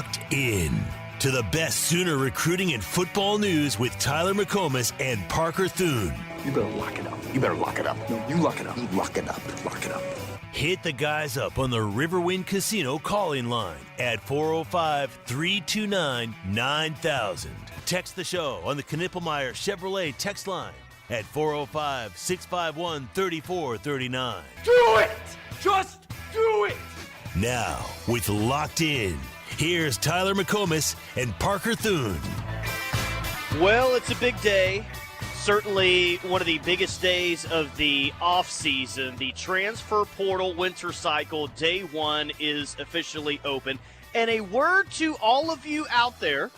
locked in to the best Sooner recruiting and football news with Tyler McComas and Parker Thune. You better lock it up. You better lock it up. No, you lock it up. You lock it up. Lock it up. Hit the guys up on the Riverwind Casino calling line at 405-329-9000. Text the show on the Knippelmeyer Chevrolet text line at 405-651-3439. Do it! Just do it! Now, with Locked In, here's Tyler McComas and Parker Thune. Well, it's a big day. Certainly one of the biggest days of the offseason. The transfer portal winter cycle, day one, is officially open. And a word to all of you out there,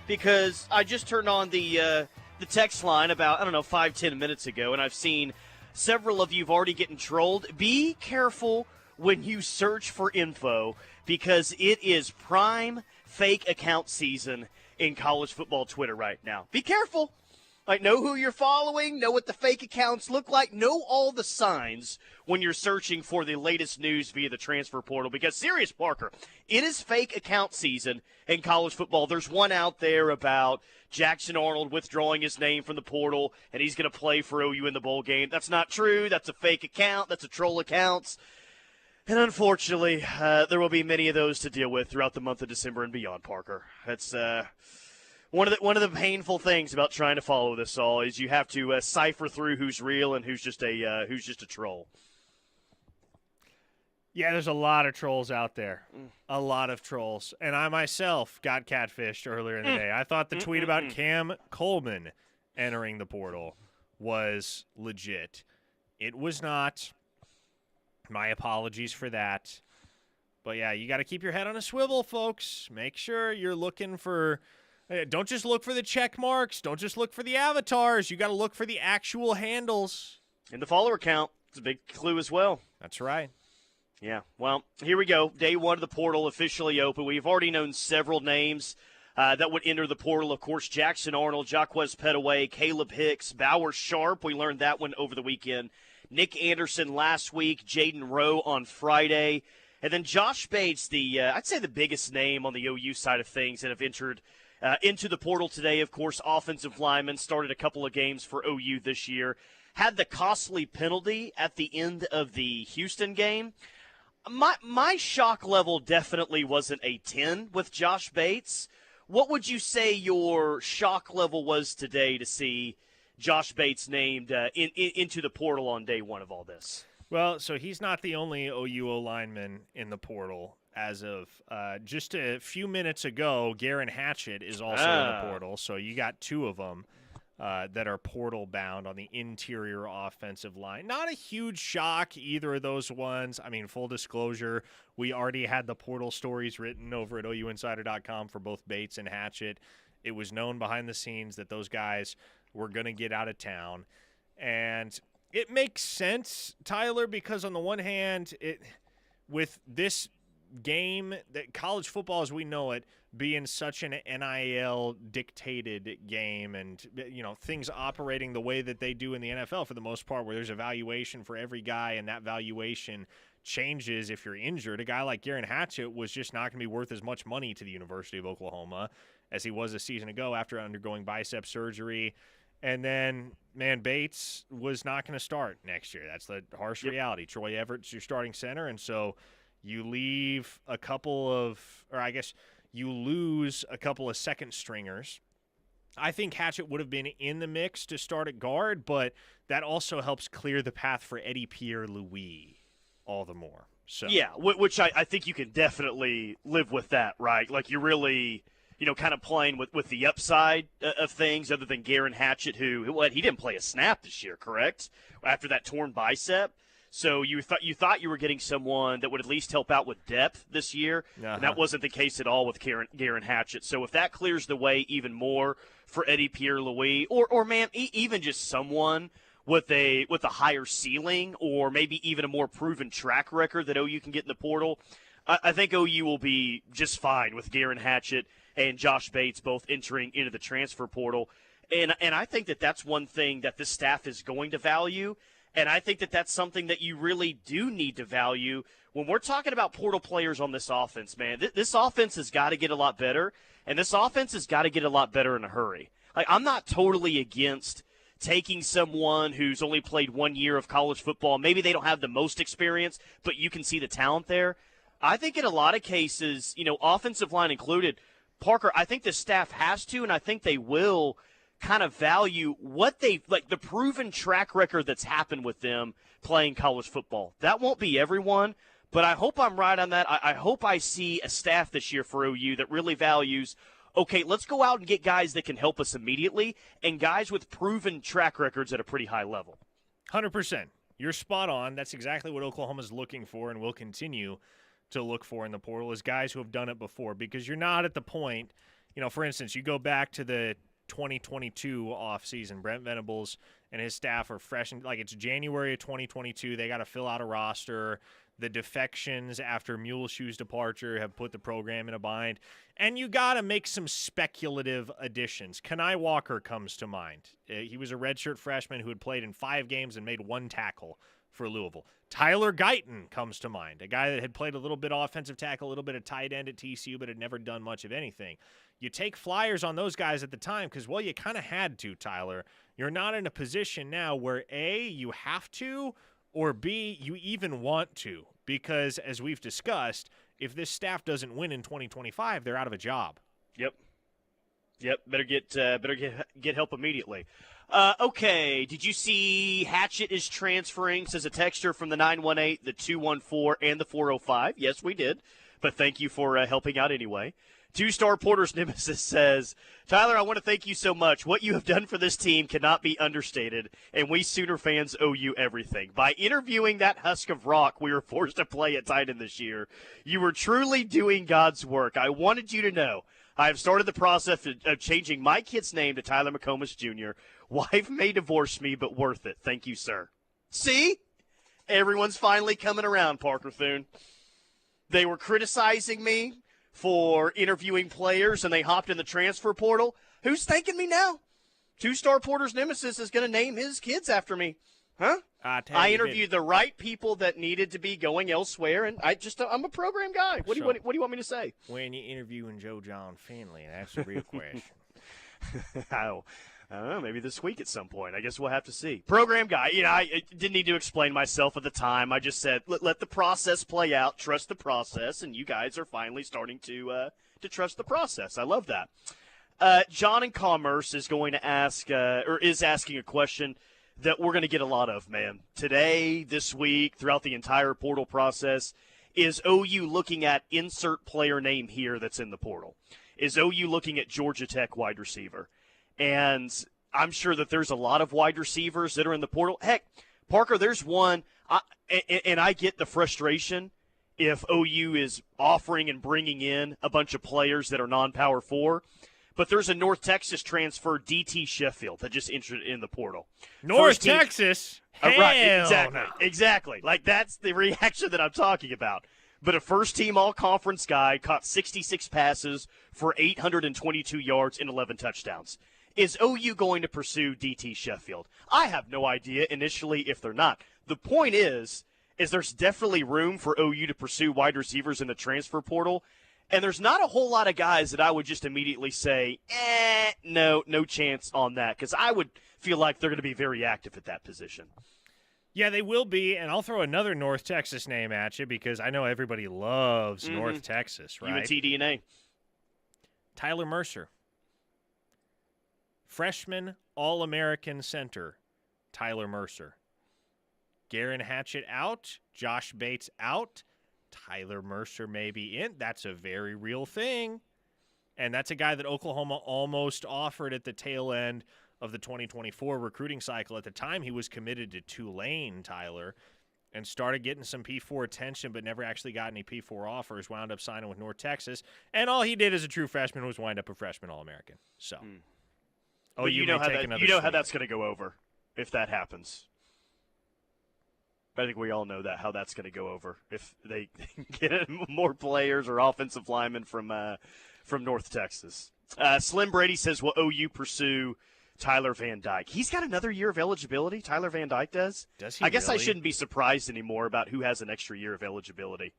because I just turned on the text line about, 5-10 minutes ago, and I've seen several of you have already getting trolled. Be careful when you search for info, because it is prime fake account season in college football Twitter right now. Be careful. Like, know who you're following, know what the fake accounts look like, know all the signs when you're searching for the latest news via the transfer portal. Because, serious, Parker, it is fake account season in college football. There's one out there about Jackson Arnold withdrawing his name from the portal, and he's going to play for OU in the bowl game. That's not true. That's a fake account. That's a troll account. And unfortunately, there will be many of those to deal with throughout the month of December and beyond, Parker. That's one of the painful things about trying to follow this all is you have to cipher through who's real and who's just a troll. Yeah, there's a lot of trolls out there. A lot of trolls. And I myself got catfished earlier in the day. I thought the tweet about Cam Coleman entering the portal was legit. It was not. My apologies for that. But, yeah, you got to keep your head on a swivel, folks. Make sure you're looking for – don't just look for the check marks. Don't just look for the avatars. You got to look for the actual handles. And the follower count is a big clue as well. That's right. Yeah, well, here we go. Day one of the portal officially open. We've already known several names that would enter the portal. Of course, Jackson Arnold, Jaquez Petaway, Caleb Hicks, Bauer Sharp. We learned that one over the weekend. Nick Anderson last week, Jaden Rowe on Friday. And then Josh Bates, I'd say the biggest name on the OU side of things that have entered into the portal today. Of course, offensive lineman, started a couple of games for OU this year. Had the costly penalty at the end of the Houston game. My shock level definitely wasn't a 10 with Josh Bates. What would you say your shock level was today to see Josh Bates named into the portal on day one of all this? Well, so he's not the only OU lineman in the portal. As of just a few minutes ago, Garen Hatchett is also in the portal. So you got two of them that are portal bound on the interior offensive line. Not a huge shock, either of those ones. I mean, full disclosure, we already had the portal stories written over at OUinsider.com for both Bates and Hatchett. It was known behind the scenes that those guys were going to get out of town. And it makes sense, Tyler, because on the one hand, with this game, that college football as we know it being such an NIL dictated game, and things operating the way that they do in the NFL for the most part, where there's a valuation for every guy and that valuation changes if you're injured. A guy like Garen Hatchett was just not going to be worth as much money to the University of Oklahoma as he was a season ago after undergoing bicep surgery. And then, Bates was not going to start next year. That's the harsh reality. Troy Everett's your starting center, and so you leave a couple of – or I guess you lose a couple of second stringers. I think Hatchett would have been in the mix to start at guard, but that also helps clear the path for Eddie Pierre-Louis all the more. So yeah, which I think you can definitely live with that, right? Like, you're really – kind of playing with the upside of things, other than Garen Hatchett, who he didn't play a snap this year, correct? After that torn bicep. So you thought you were getting someone that would at least help out with depth this year, and that wasn't the case at all with Garen Hatchett. So if that clears the way even more for Eddie Pierre-Louis, or even just someone with a higher ceiling, or maybe even a more proven track record that OU can get in the portal, I think OU will be just fine with Garen Hatchett and Josh Bates both entering into the transfer portal. And I think that that's one thing that this staff is going to value And I think that that's something that you really do need to value when we're talking about portal players on this offense, man. This offense has got to get a lot better, and this offense has got to get a lot better in a hurry. Like, I'm not totally against taking someone who's only played 1 year of college football. Maybe they don't have the most experience, but you can see the talent there. I think in a lot of cases, offensive line included, Parker, I think the staff has to, and I think they will kind of value what the proven track record that's happened with them playing college football. That won't be everyone, but I hope I'm right on that. I hope I see a staff this year for OU that really values, okay, let's go out and get guys that can help us immediately and guys with proven track records at a pretty high level. 100%. You're spot on. That's exactly what Oklahoma's looking for and will continue to look for in the portal is guys who have done it before, because you're not at the point, for instance, you go back to the 2022 offseason. Brent Venables and his staff are fresh. Like, it's January of 2022. They got to fill out a roster. The defections after Muleshoe's departure have put the program in a bind. And you got to make some speculative additions. Kenai Walker comes to mind. He was a redshirt freshman who had played in 5 games and made 1 tackle for Louisville. Tyler Guyton comes to mind, a guy that had played a little bit of offensive tackle, a little bit of tight end at TCU, but had never done much of anything. You take flyers on those guys at the time because, well, you kind of had to, Tyler. You're not in a position now where, A, you have to, or B, you even want to. Because, as we've discussed, if this staff doesn't win in 2025, they're out of a job. Yep. Better get help immediately. Okay, did you see Hatchett is transferring? Says a texter from the 918, the 214, and the 405. Yes, we did. But thank you for helping out anyway. Two-star Porter's Nemesis says, Tyler, I want to thank you so much. What you have done for this team cannot be understated, and we Sooner fans owe you everything. By interviewing that husk of rock we were forced to play at tight end this year, you were truly doing God's work. I wanted you to know I have started the process of changing my kid's name to Tyler McComas Jr. Wife may divorce me, but worth it. Thank you, sir. See? Everyone's finally coming around, Parker Thune. They were criticizing me for interviewing players, and they hopped in the transfer portal. Who's thanking me now? Two-star Porter's Nemesis is going to name his kids after me. Huh? I interviewed the right people that needed to be going elsewhere, and I'm a program guy. What do you want me to say? When you interviewing Joe John Finley, that's a real question. I don't know, maybe this week at some point. I guess we'll have to see. Program guy, I didn't need to explain myself at the time. I just said, let the process play out, trust the process, and you guys are finally starting to trust the process. I love that. John in Commerce is going to ask, or is asking a question that we're going to get a lot of, man. Today, this week, throughout the entire portal process, is OU looking at insert player name here that's in the portal? Is OU looking at Georgia Tech wide receiver? And I'm sure that there's a lot of wide receivers that are in the portal. Heck, Parker, there's one, and I get the frustration if OU is offering and bringing in a bunch of players that are non-Power 4. But there's a North Texas transfer, DT Sheffield, that just entered in the portal. North Texas? Right, No. Exactly. Like, that's the reaction that I'm talking about. But a first-team all-conference guy caught 66 passes for 822 yards and 11 touchdowns. Is OU going to pursue DT Sheffield? I have no idea initially if they're not. The point is there's definitely room for OU to pursue wide receivers in the transfer portal, and there's not a whole lot of guys that I would just immediately say, no chance on that, because I would feel like they're going to be very active at that position. Yeah, they will be, and I'll throw another North Texas name at you because I know everybody loves North Texas, right? UNT-DNA. Tyler Mercer. Freshman All-American center, Tyler Mercer. Garen Hatchett out, Josh Bates out, Tyler Mercer may be in. That's a very real thing. And that's a guy that Oklahoma almost offered at the tail end of the 2024 recruiting cycle. At the time, he was committed to Tulane, Tyler, and started getting some P4 attention, but never actually got any P4 offers, wound up signing with North Texas. And all he did as a true freshman was wind up a freshman All-American. So, you know how that's going to go over if that happens. I think we all know how that's going to go over if they get more players or offensive linemen from North Texas. Slim Brady says, will OU pursue Tyler Van Dyke. He's got another year of eligibility, Tyler Van Dyke does. Does he I guess really? I shouldn't be surprised anymore about who has an extra year of eligibility.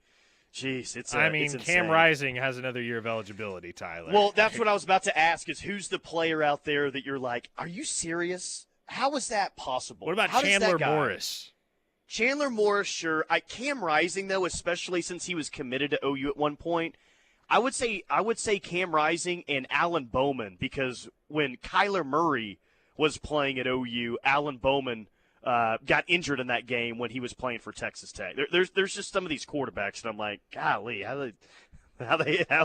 Jeez, it's it's insane. Cam Rising has another year of eligibility, Tyler. Well, that's what I was about to ask is who's the player out there that you're like, are you serious? How is that possible? What about How does that Chandler guy- Morris? Chandler Morris, sure. Cam Rising, though, especially since he was committed to OU at one point, I would say Cam Rising and Alan Bowman, because when Kyler Murray was playing at OU, Alan Bowman got injured in that game when he was playing for Texas Tech. There's just some of these quarterbacks, and I'm like, golly, how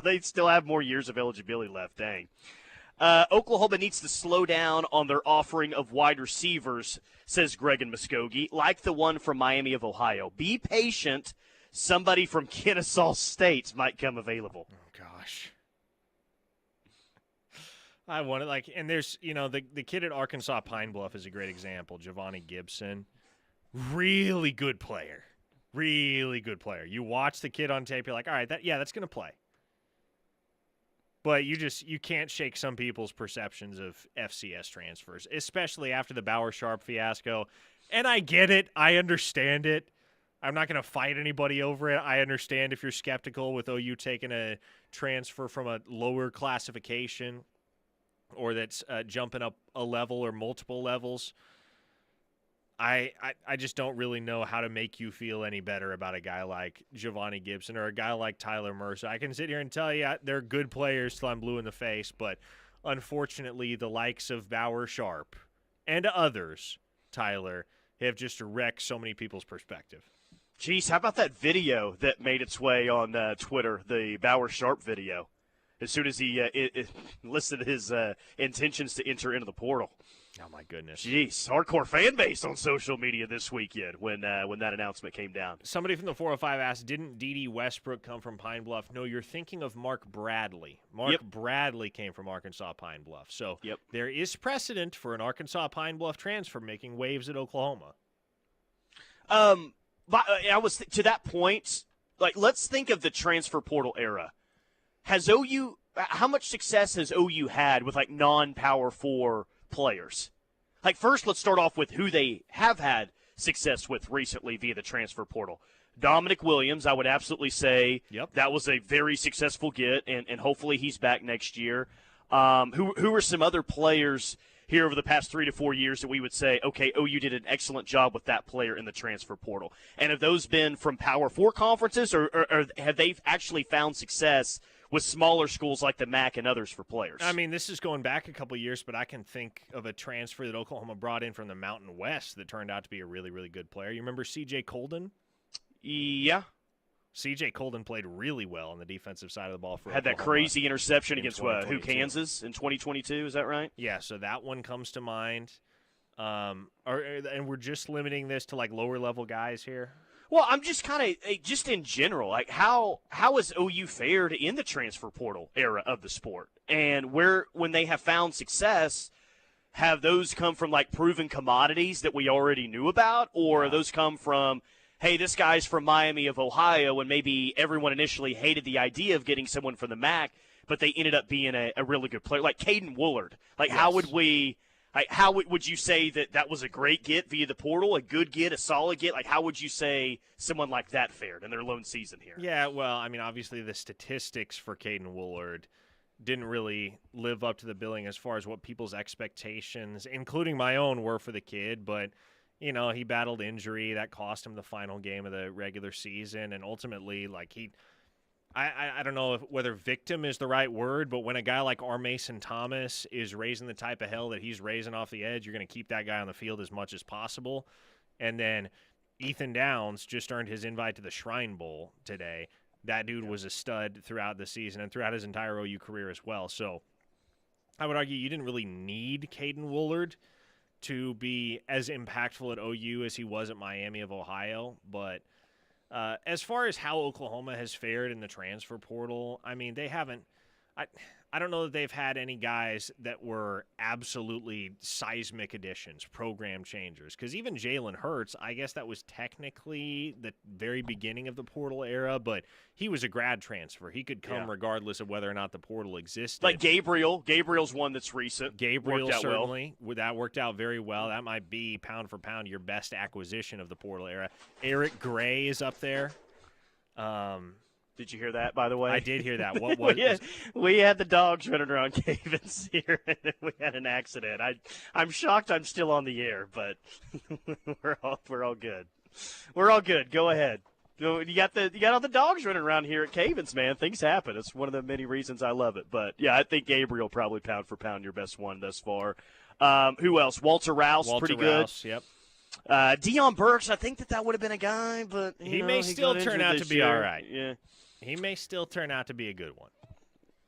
they still have more years of eligibility left? Dang. Oklahoma needs to slow down on their offering of wide receivers, says Greg and Muskogee, like the one from Miami of Ohio. Be patient. Somebody from Kennesaw State might come available. Oh, gosh. I want to, and there's, the kid at Arkansas Pine Bluff is a great example, Giovanni Gibson. Really good player. Really good player. You watch the kid on tape, you're like, all right, that's going to play. But you can't shake some people's perceptions of FCS transfers, especially after the Bauer Sharp fiasco. And I get it. I understand it. I'm not going to fight anybody over it. I understand if you're skeptical with OU taking a transfer from a lower classification or that's jumping up a level or multiple levels. I just don't really know how to make you feel any better about a guy like Giovanni Gibson or a guy like Tyler Mercer. I can sit here and tell you they're good players till I'm blue in the face, but unfortunately the likes of Bauer Sharp and others, Tyler, have just wrecked so many people's perspective. Jeez, how about that video that made its way on Twitter, the Bauer Sharp video, as soon as he listed his intentions to enter into the portal. Oh, my goodness. Jeez, hardcore fan base on social media this weekend when that announcement came down. Somebody from the 405 asked, didn't D.D. Westbrook come from Pine Bluff? No, you're thinking of Mark Bradley. Mark Bradley came from Arkansas Pine Bluff. So there is precedent for an Arkansas Pine Bluff transfer making waves at Oklahoma. But I was to that point, let's think of the transfer portal era. Has OU – how much success has OU had with, non-Power 4 players? First, let's start off with who they have had success with recently via the transfer portal. Dominic Williams, I would absolutely say that was a very successful get, and hopefully he's back next year. Who are some other players here over the past 3 to 4 years that we would say, okay, OU did an excellent job with that player in the transfer portal? And have those been from Power 4 conferences, or have they actually found success with smaller schools like the MAC and others for players? I mean, this is going back a couple years, but I can think of a transfer that Oklahoma brought in from the Mountain West that turned out to be a really, really good player. You remember C.J. Colden? Yeah. C.J. Colden played really well on the defensive side of the ball for Had Oklahoma that crazy interception against Kansas in 2022, is that right? Yeah, so that one comes to mind. And we're just limiting this to lower level guys here. Well, I'm just kind of just in general, how has OU fared in the transfer portal era of the sport, and when they have found success, have those come from proven commodities that we already knew about, or have those come from, hey, this guy's from Miami of Ohio, and maybe everyone initially hated the idea of getting someone from the MAC, but they ended up being a really good player, like Caden Woolard. How would we? How would you say that was a great get via the portal, a good get, a solid get? How would you say someone like that fared in their lone season here? Yeah, well, I mean, obviously the statistics for Caden Woolard didn't really live up to the billing as far as what people's expectations, including my own, were for the kid. But, he battled injury. That cost him the final game of the regular season. And ultimately, I don't know whether victim is the right word, but when a guy like R. Mason Thomas is raising the type of hell that he's raising off the edge, you're going to keep that guy on the field as much as possible. And then Ethan Downs just earned his invite to the Shrine Bowl today. That dude was a stud throughout the season and throughout his entire OU career as well. So I would argue you didn't really need Caden Woolard to be as impactful at OU as he was at Miami of Ohio, but as far as how Oklahoma has fared in the transfer portal, I mean, they haven't I don't know that they've had any guys that were absolutely seismic additions, program changers. Because even Jalen Hurts, I guess that was technically the very beginning of the portal era, but he was a grad transfer. He could come regardless of whether or not the portal existed. Like Gabriel's one that's recent. Gabriel certainly. That worked out very well. That might be, pound for pound, your best acquisition of the portal era. Eric Gray is up there. Did you hear that, by the way? I did hear that. What was we had the dogs running around Cavens here, and we had an accident. I'm shocked I'm still on the air, but we're all good. We're all good. Go ahead. You got all the dogs running around here at Cavens, man. Things happen. It's one of the many reasons I love it. But yeah, I think Gabriel probably pound for pound your best one thus far. Who else? Walter Rouse, pretty good. Yep. Deion Burks, I think that would have been a guy, but he may still turn out to be all right. Yeah. He may still turn out to be a good one.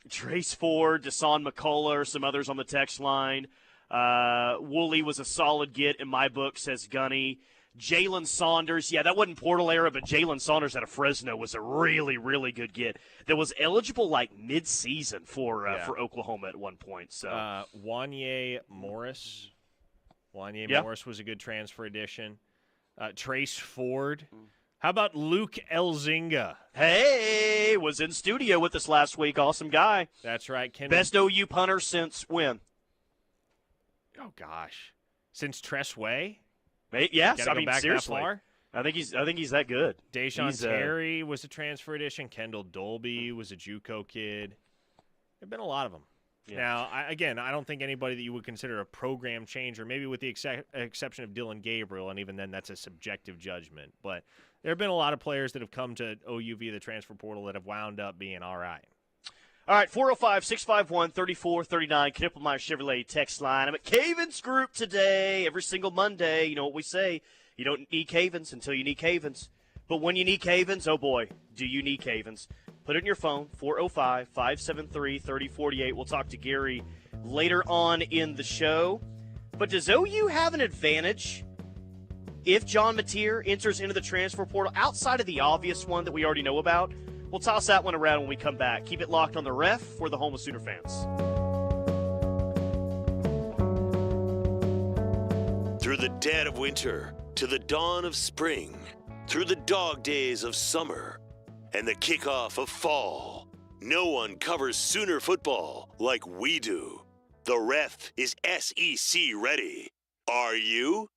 Trace Ford, Deshaun McCullough, some others on the text line. Woolley was a solid get in my book, says Gunny. Jalen Saunders, that wasn't portal era, but Jalen Saunders out of Fresno was a really, really good get that was eligible like mid-season for Oklahoma at one point. So Wanye Morris. Morris was a good transfer addition. Trace Ford. How about Luke Elzinga? Hey, was in studio with us last week. Awesome guy. That's right. Best OU punter since when? Oh, gosh. Since Tress Way? Yes, I mean, seriously. I think he's that good. Deshaun Terry was a transfer addition. Kendall Dolby was a JUCO kid. There have been a lot of them. Yeah. Now, I don't think anybody that you would consider a program changer, maybe with the exception of Dylan Gabriel, and even then that's a subjective judgment. But there have been a lot of players that have come to OU via the transfer portal that have wound up being all right. All right, 405-651-3439, Knippelmeyer Chevrolet text line. I'm at Cavens Group today, every single Monday. You know what we say, you don't need Cavens until you need Cavens. But when you need Cavens, oh boy, do you need Cavens. Put it in your phone, 405-573-3048. We'll talk to Gary later on in the show. But does OU have an advantage if John Mateer enters into the transfer portal outside of the obvious one that we already know about? We'll toss that one around when we come back. Keep it locked on the Ref for the home of Sooner fans. Through the dead of winter to the dawn of spring, through the dog days of summer and the kickoff of fall, no one covers Sooner football like we do. The Ref is SEC ready. Are you?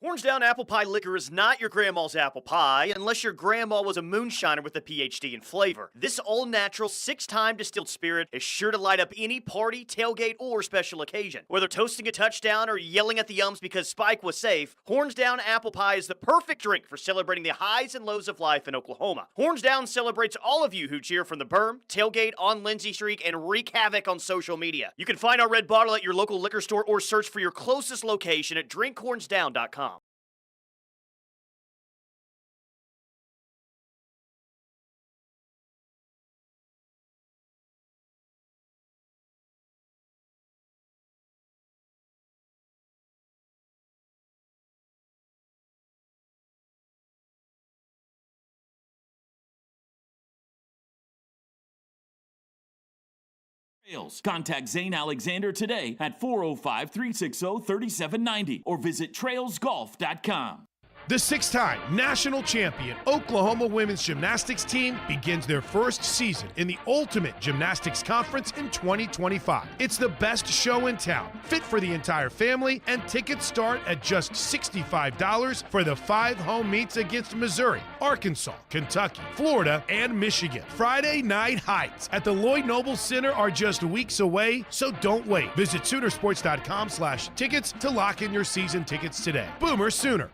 Hornsdown Apple Pie Liquor is not your grandma's apple pie unless your grandma was a moonshiner with a PhD in flavor. This all-natural, 6-time distilled spirit is sure to light up any party, tailgate, or special occasion. Whether toasting a touchdown or yelling at the Yums because Spike was safe, Hornsdown Apple Pie is the perfect drink for celebrating the highs and lows of life in Oklahoma. Hornsdown celebrates all of you who cheer from the berm, tailgate, on Lindsay Street, and wreak havoc on social media. You can find our red bottle at your local liquor store or search for your closest location at drinkhornsdown.com. Contact Zane Alexander today at 405-360-3790 or visit trailsgolf.com. The 6-time national champion Oklahoma women's gymnastics team begins their first season in the Ultimate Gymnastics Conference in 2025. It's the best show in town, fit for the entire family, and tickets start at just $65 for the 5 home meets against Missouri, Arkansas, Kentucky, Florida, and Michigan. Friday night heights at the Lloyd Noble Center are just weeks away, so don't wait. Visit Soonersports.com/tickets to lock in your season tickets today. Boomer Sooner.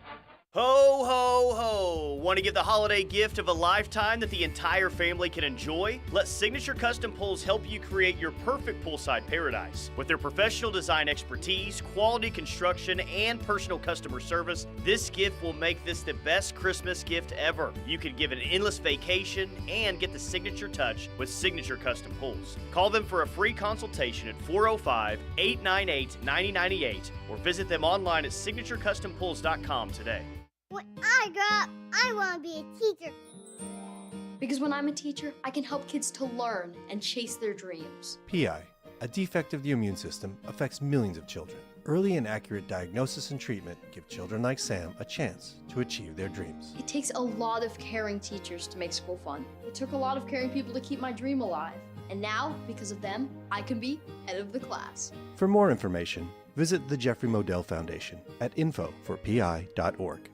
Ho, ho, ho. Want to give the holiday gift of a lifetime that the entire family can enjoy? Let Signature Custom Pools help you create your perfect poolside paradise. With their professional design expertise, quality construction, and personal customer service, this gift will make this the best Christmas gift ever. You can give an endless vacation and get the signature touch with Signature Custom Pools. Call them for a free consultation at 405-898-9098 or visit them online at signaturecustompools.com today. When I grow up, I want to be a teacher. Because when I'm a teacher, I can help kids to learn and chase their dreams. PI, a defect of the immune system, affects millions of children. Early and accurate diagnosis and treatment give children like Sam a chance to achieve their dreams. It takes a lot of caring teachers to make school fun. It took a lot of caring people to keep my dream alive. And now, because of them, I can be head of the class. For more information, visit the Jeffrey Modell Foundation at info4pi.org.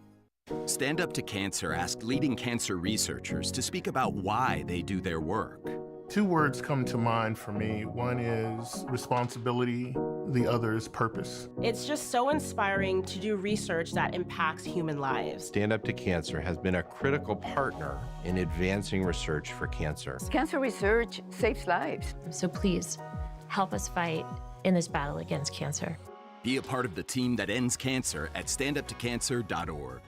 Stand Up to Cancer asked leading cancer researchers to speak about why they do their work. Two words come to mind for me. One is responsibility, the other is purpose. It's just so inspiring to do research that impacts human lives. Stand Up to Cancer has been a critical partner in advancing research for cancer. Cancer research saves lives. So please, help us fight in this battle against cancer. Be a part of the team that ends cancer at standuptocancer.org.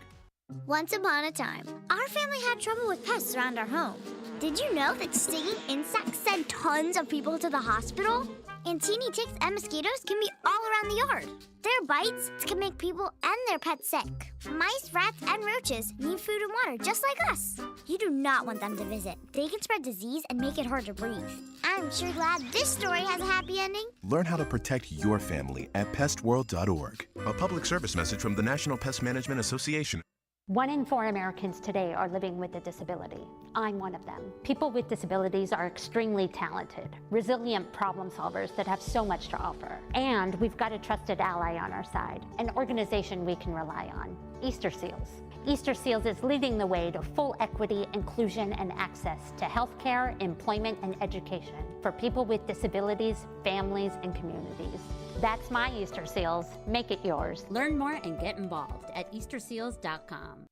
Once upon a time, our family had trouble with pests around our home. Did you know that stinging insects send tons of people to the hospital? And teeny ticks and mosquitoes can be all around the yard. Their bites can make people and their pets sick. Mice, rats, and roaches need food and water just like us. You do not want them to visit. They can spread disease and make it hard to breathe. I'm sure glad this story has a happy ending. Learn how to protect your family at pestworld.org. A public service message from the National Pest Management Association. 1 in 4 Americans today are living with a disability. I'm one of them. People with disabilities are extremely talented, resilient problem solvers that have so much to offer. And we've got a trusted ally on our side, an organization we can rely on, Easter Seals. Easter Seals is leading the way to full equity, inclusion, and access to healthcare, employment, and education for people with disabilities, families, and communities. That's my Easter Seals. Make it yours. Learn more and get involved at easterseals.com.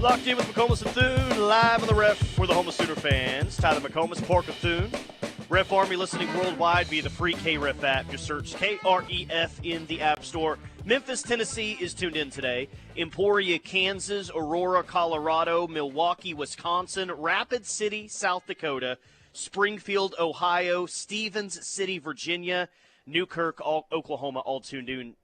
Locked in with McComas and Thune, live on the Ref for the Homeless Sooner fans. Tyler McComas, Parker Thune. Ref Army listening worldwide via the free KREF app. Just search KREF in the App Store. Memphis, Tennessee is tuned in today. Emporia, Kansas. Aurora, Colorado. Milwaukee, Wisconsin. Rapid City, South Dakota. Springfield, Ohio. Stevens City, Virginia. Newkirk, Oklahoma, all tuned in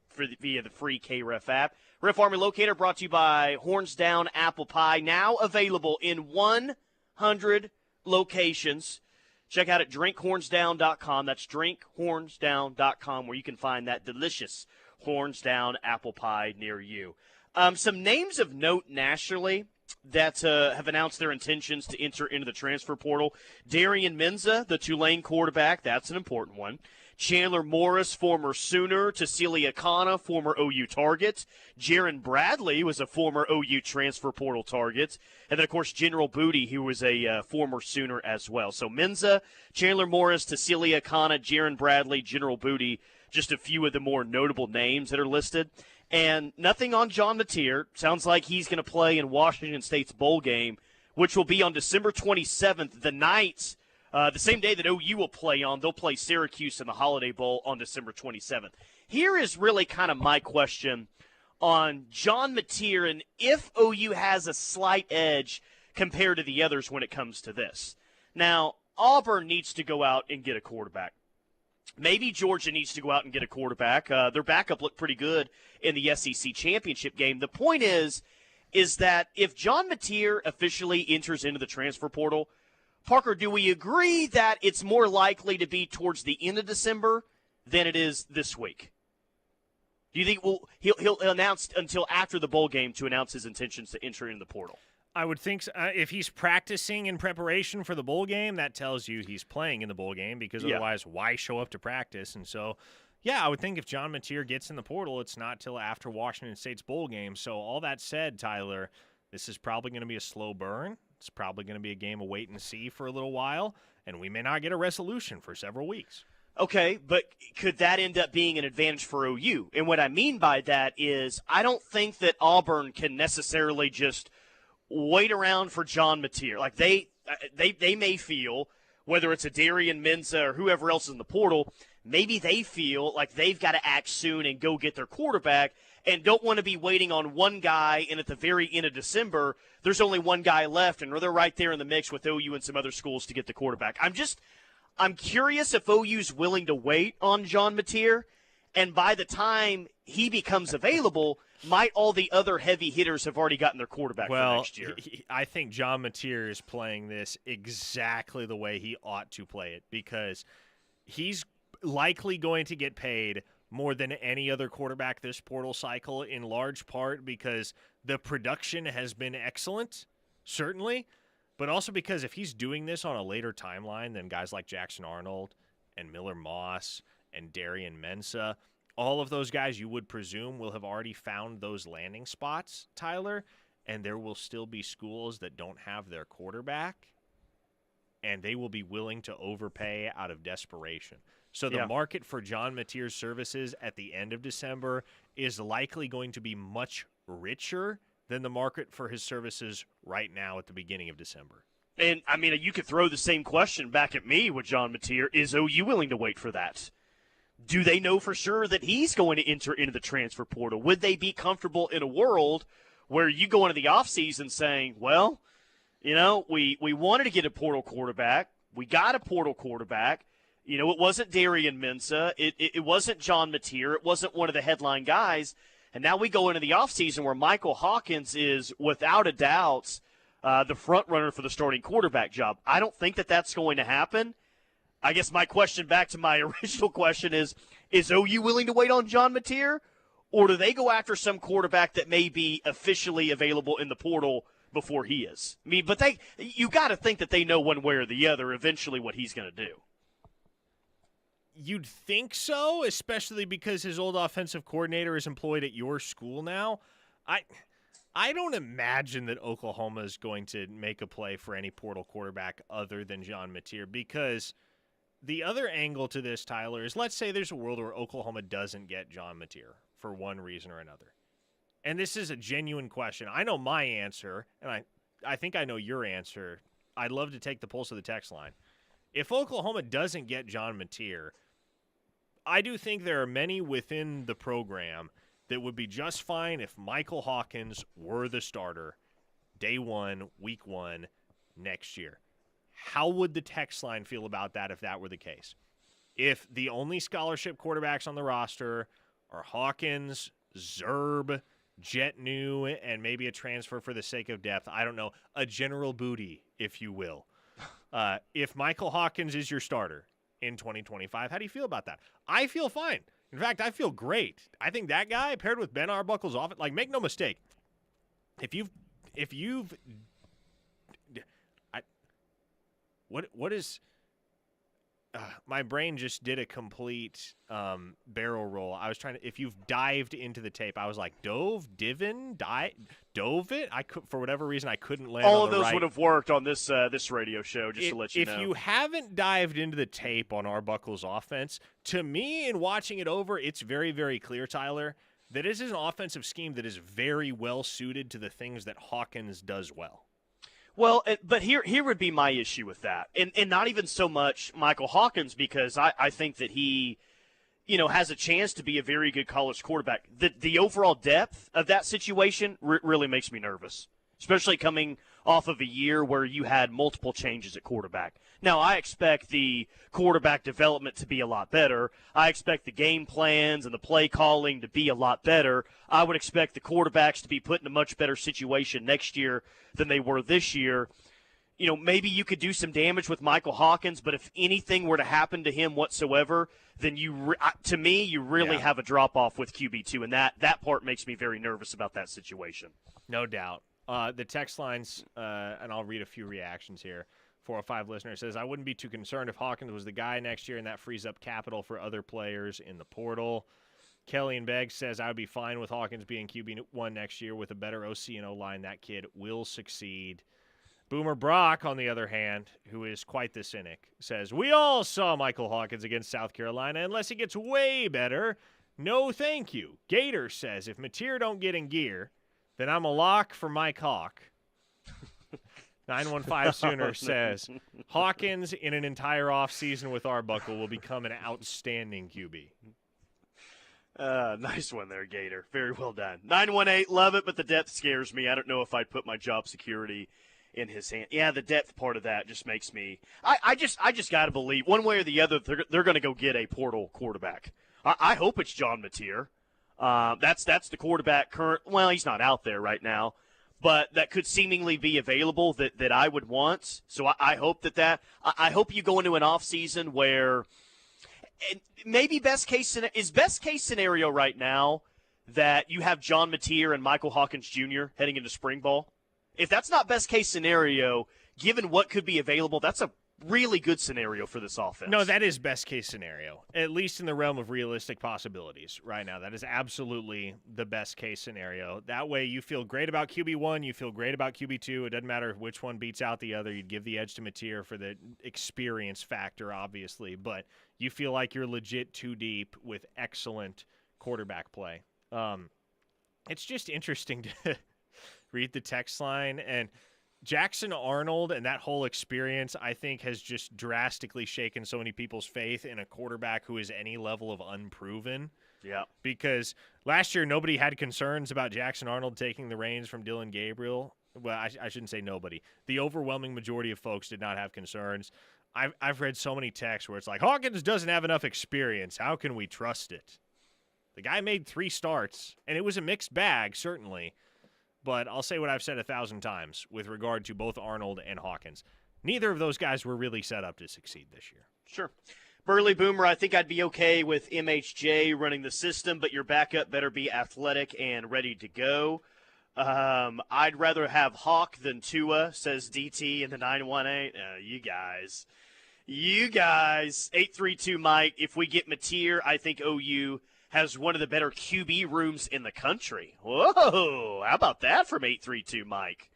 via the free KREF app. Ref Army Locator brought to you by Hornsdown Apple Pie. Now available in 100 locations. Check out at drinkhornsdown.com. That's drinkhornsdown.com, where you can find that delicious Hornsdown apple pie near you. Some names of note nationally that have announced their intentions to enter into the transfer portal. Darian Menza, the Tulane quarterback, that's an important one. Chandler Morris, former Sooner. Cecilia Kana, former OU target. Jaron Bradley was a former OU transfer portal target. And then, of course, General Booty, who was a former Sooner as well. So Menza, Chandler Morris, Cecilia Kana, Jaron Bradley, General Booty, just a few of the more notable names that are listed. And nothing on John Mateer. Sounds like he's going to play in Washington State's bowl game, which will be on December 27th, the night, the same day that OU will play on. They'll play Syracuse in the Holiday Bowl on December 27th. Here is really kind of my question on John Mateer and if OU has a slight edge compared to the others when it comes to this. Now, Auburn needs to go out and get a quarterback. Maybe Georgia needs to go out and get a quarterback. Their backup looked pretty good in the SEC championship game. The point is that if John Mateer officially enters into the transfer portal, Parker, do we agree that it's more likely to be towards the end of December than it is this week? Do you think he'll announce until after the bowl game to announce his intentions to enter into the portal? I would think so. If he's practicing in preparation for the bowl game, that tells you he's playing in the bowl game because otherwise why show up to practice? And so, I would think if John Mateer gets in the portal, it's not till after Washington State's bowl game. So all that said, Tyler, this is probably going to be a slow burn. It's probably going to be a game of wait and see for a little while, and we may not get a resolution for several weeks. Okay, but could that end up being an advantage for OU? And what I mean by that is I don't think that Auburn can necessarily just wait around for John Mateer. Like they may feel, whether it's a Darian Menza or whoever else is in the portal, maybe they feel like they've got to act soon and go get their quarterback and don't want to be waiting on one guy, and at the very end of December, there's only one guy left, and they're right there in the mix with OU and some other schools to get the quarterback. I'm curious if OU's willing to wait on John Mateer, and by the time he becomes available, might all the other heavy hitters have already gotten their quarterback for next year? I think John Mateer is playing this exactly the way he ought to play it, because he's likely going to get paid more than any other quarterback this portal cycle, in large part because the production has been excellent, certainly, but also because if he's doing this on a later timeline than guys like Jackson Arnold and Miller Moss and Darian Mensah, all of those guys you would presume will have already found those landing spots, Tyler, and there will still be schools that don't have their quarterback, and they will be willing to overpay out of desperation. So the market for John Mateer's services at the end of December is likely going to be much richer than the market for his services right now at the beginning of December. And, I mean, you could throw the same question back at me with John Mateer. Is OU willing to wait for that? Do they know for sure that he's going to enter into the transfer portal? Would they be comfortable in a world where you go into the offseason saying, well, you know, we wanted to get a portal quarterback. We got a portal quarterback. You know, it wasn't Darian Mensah. It wasn't John Mateer. It wasn't one of the headline guys. And now we go into the offseason where Michael Hawkins is, without a doubt, the front runner for the starting quarterback job. I don't think that that's going to happen. I guess my question back to my original question is OU willing to wait on John Mateer, or do they go after some quarterback that may be officially available in the portal before he is? I mean, but you got to think that they know one way or the other eventually what he's going to do. You'd think so, especially because his old offensive coordinator is employed at your school now. I don't imagine that Oklahoma is going to make a play for any portal quarterback other than John Mateer, because the other angle to this, Tyler, is let's say there's a world where Oklahoma doesn't get John Mateer for one reason or another. And this is a genuine question. I know my answer, and I think I know your answer. I'd love to take the pulse of the text line. If Oklahoma doesn't get John Mateer, I do think there are many within the program that would be just fine if Michael Hawkins were the starter day one, week one, next year. How would the text line feel about that if that were the case? If the only scholarship quarterbacks on the roster are Hawkins, Zerb, Jet New, and maybe a transfer for the sake of depth, I don't know, a General Booty, if you will. If Michael Hawkins is your starter in 2025, how do you feel about that? I feel fine. In fact, I feel great. I think that guy paired with Ben Arbuckle's offense, like, make no mistake, what is my brain just did a complete barrel roll. I was trying to, if you've dived into the tape, I was like, dove it. For whatever reason, I couldn't land all on of the those right. would have worked on this radio show, just to let you know. If you haven't dived into the tape on Arbuckle's offense, to me, in watching it over, it's very, very clear, Tyler, that this is an offensive scheme that is very well suited to the things that Hawkins does well. Well, but here would be my issue with that, and not even so much Michael Hawkins, because I think that he, you know, has a chance to be a very good college quarterback. The overall depth of that situation really makes me nervous, especially coming off of a year where you had multiple changes at quarterback. Now, I expect the quarterback development to be a lot better. I expect the game plans and the play calling to be a lot better. I would expect the quarterbacks to be put in a much better situation next year than they were this year. You know, maybe you could do some damage with Michael Hawkins, but if anything were to happen to him whatsoever, then you really have a drop-off with QB2, and that part makes me very nervous about that situation. No doubt. The text lines, and I'll read a few reactions here. 405 listener says, I wouldn't be too concerned if Hawkins was the guy next year, and that frees up capital for other players in the portal. Kelly and Beggs says, I would be fine with Hawkins being QB1 next year with a better OC and O-line. That kid will succeed. Boomer Brock, on the other hand, who is quite the cynic, says, we all saw Michael Hawkins against South Carolina. Unless he gets way better, no thank you. Gator says, if Mateer don't get in gear, then I'm a lock for Mike Hawk. 915 Sooner says, Hawkins in an entire offseason with Arbuckle will become an outstanding QB. Nice one there, Gator. Very well done. 918, love it, but the depth scares me. I don't know if I'd put my job security in his hand. Yeah, the depth part of that just makes me I just got to believe one way or the other they're going to go get a portal quarterback. I hope it's John Mateer. That's the quarterback well, he's not out there right now, but that could seemingly be available that I would want. So I hope I hope you go into an offseason where maybe best case scenario right now that you have John Mateer and Michael Hawkins Jr. heading into spring ball. If that's not best case scenario, given what could be available, that's a really good scenario for this offense. No, that is best case scenario, at least in the realm of realistic possibilities right now. That is absolutely the best case scenario. That way you feel great about QB1, you feel great about QB2. It doesn't matter which one beats out the other. You'd give the edge to Mateer for the experience factor, obviously, but you feel like you're legit too deep with excellent quarterback play. It's just interesting to read the text line, and Jackson Arnold and that whole experience, I think, has just drastically shaken so many people's faith in a quarterback who is any level of unproven. Yeah. Because last year, nobody had concerns about Jackson Arnold taking the reins from Dylan Gabriel. Well, I shouldn't say nobody. The overwhelming majority of folks did not have concerns. I've read so many texts where it's like, Hawkins doesn't have enough experience. How can we trust it? The guy made 3 starts, and it was a mixed bag, certainly. But I'll say what I've said 1,000 times with regard to both Arnold and Hawkins. Neither of those guys were really set up to succeed this year. Sure. Burley Boomer, I think I'd be okay with MHJ running the system, but your backup better be athletic and ready to go. I'd rather have Hawk than Tua, says DT in the 918. You guys. 832 Mike, if we get Mateer, I think OU has one of the better QB rooms in the country. Whoa, how about that from 832 Mike?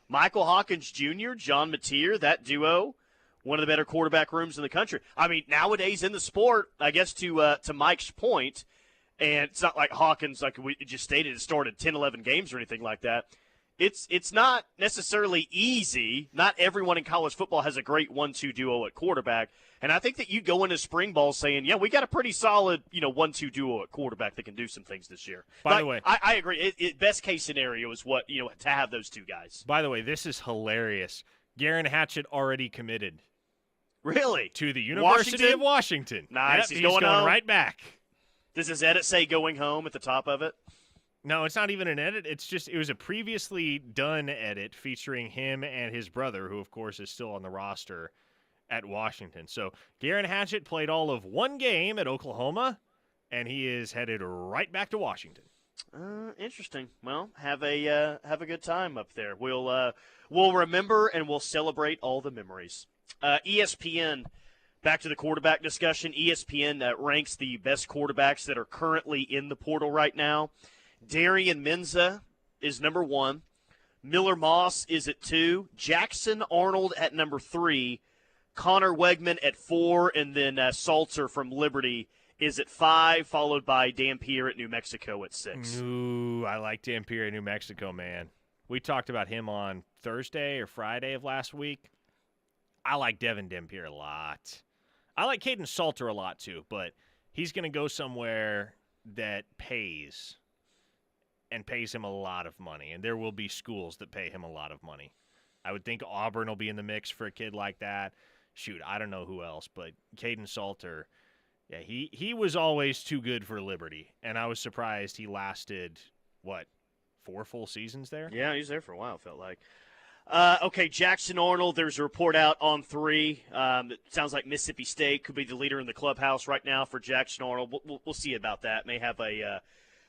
Michael Hawkins Jr., John Mateer, that duo, one of the better quarterback rooms in the country. I mean, nowadays in the sport, I guess to Mike's point, and it's not like Hawkins, like we just stated, started 10, 11 games or anything like that. It's not necessarily easy. Not everyone in college football has a great 1-2 duo at quarterback. And I think that you go into spring ball saying, yeah, we got a pretty solid, 1-2 duo at quarterback that can do some things this year. By the way, I agree. Best case scenario is what, to have those two guys. By the way, this is hilarious. Garen Hatchett already committed. Really? To the University of Washington. Nice. Yep, he's going home. Right back. Does his edit say going home at the top of it? No, it's not even an edit. It was a previously done edit featuring him and his brother, who, of course, is still on the roster at Washington. So Garen Hatchett played all of 1 game at Oklahoma, and he is headed right back to Washington. Interesting. Well, have a good time up there. We'll remember and we'll celebrate all the memories. ESPN, back to the quarterback discussion. ESPN ranks the best quarterbacks that are currently in the portal right now. Darian Menza is number 1. Miller Moss is at 2. Jackson Arnold at number 3. Connor Wegman at 4. And then Salter from Liberty is at 5, followed by Dampier at New Mexico at 6. Ooh, I like Dampier at New Mexico, man. We talked about him on Thursday or Friday of last week. I like Devin Dampier a lot. I like Caden Salter a lot, too, but he's going to go somewhere that pays and pays him a lot of money, and there will be schools that pay him a lot of money. I would think Auburn will be in the mix for a kid like that. Shoot, I don't know who else, but Caden Salter, yeah, he was always too good for Liberty, and I was surprised he lasted, 4 full seasons there? Yeah, he's there for a while, felt like. Okay, Jackson Arnold, there's a report out on 3. It sounds like Mississippi State could be the leader in the clubhouse right now for Jackson Arnold. We'll see about that. May have a